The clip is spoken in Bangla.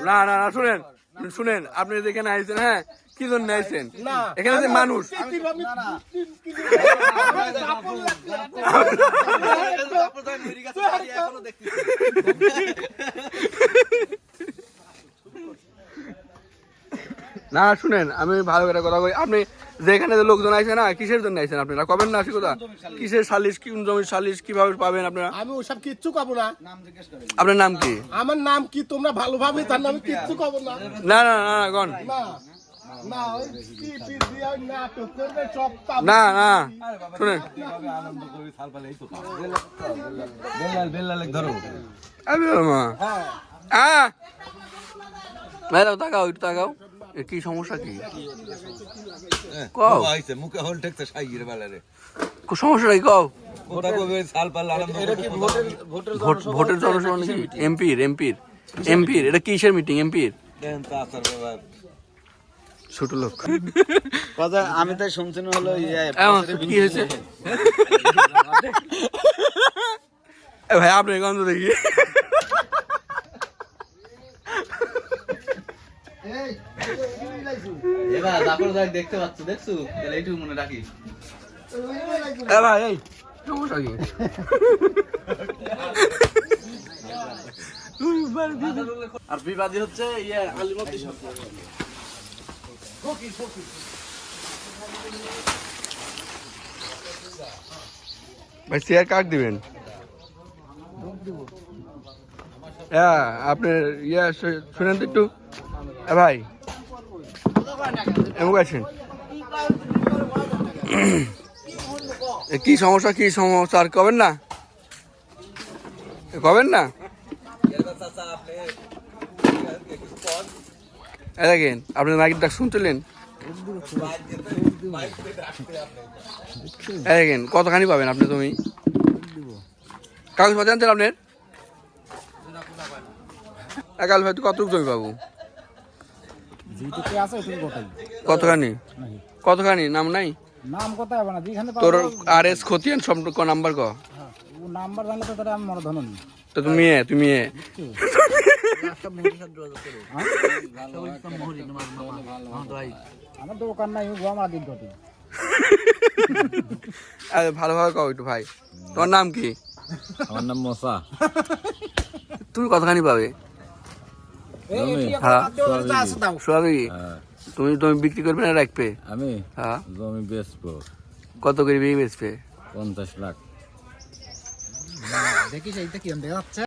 না না না শুনেন শুনেন, আপনি যেখানে আইছেন, হ্যাঁ কি জন্য আইছেন? এখানে যে মানুষ না শুনেন, আমি ভালো করে কথা কই, আপনি যেখানে যে লোকজন আইছে না, কিসের জন্য আইছেন আপনারা কবেন না? আসি কথা, কিসের সালিশ, কোন জমির সালিশ, কিভাবে পাবেন আপনারা? আমি ওসব কিচ্ছু কব না। আপনার নাম কি? আমার নাম কি তোমরা ভালোভাবে জানো, আমি কিচ্ছু কব না। না না না না গন না না ওই কি দিয়ে নাটক করবে সব। না না শুনেন, আনন্দ করি সাল পালে এই তো বেল্লাল বেল্লাল ধরো আমি মা হ্যাঁ ম্যাডাম তাকাও, একটু তাকাও, কি সমস্যা কি কও? আইছে মুখে হল ঠেকতে সাইগির বেলারে সমস্যাটা কি কও? ওটা কবে সাল পালে আনন্দ এটা কি ভোটের জনসভা নাকি? এমপির এটা কিসের মিটিং? এমপির দেন তা আসার ব্যাপার ছোট লোক কথা আমি তাই শুনছি না হলো কি হয়েছে ভাই আপনি গন্ধ দেখি এবার তারপর যাক দেখতে পাচ্ছ, দেখছো তাহলে এইটুকু মনে রাখি। ভাই এই সমস্যা কি? আর বিবাদী হচ্ছে আলিমতি সব ভাই চেয়ার কাট দিবেন? হ্যাঁ আপনি শুনেন তো একটু ভাই, এমন আছেন কি সমস্যা? কি সমস্যা আর কবেন না? কবেন না? দেখেন আপনি নাকি ডাক শুনছিলেন, দেখেন কতখানি পাবেন আপনি? তুমি কাগজপত্র আনছেন আপনার? একাল ভাই কতটুকু জমি পাবো? কতখানি? কতখানি নাম নাই? নাম কোথায় হবে না যেখানে তোর আর এস খতিয়ান সব নাম্বার ক নাম্বার জানলে তো তারা আমি মনে ধরুন তো তুমি আমার দোকান নাই, আমার দিন ঘটে। ভালোভাবে কও একটু ভাই, তোমার নাম কি? আমার নাম মশা। তুমি কতখানি পাবে? সোয়াবি তুমি তুমি বিক্রি করবে না রাখবে? আমি হ্যাঁ জমি বেচবো। কত করে বেচবে? 50 লাখ। দেখিস এইটা কি দেখা যাচ্ছে।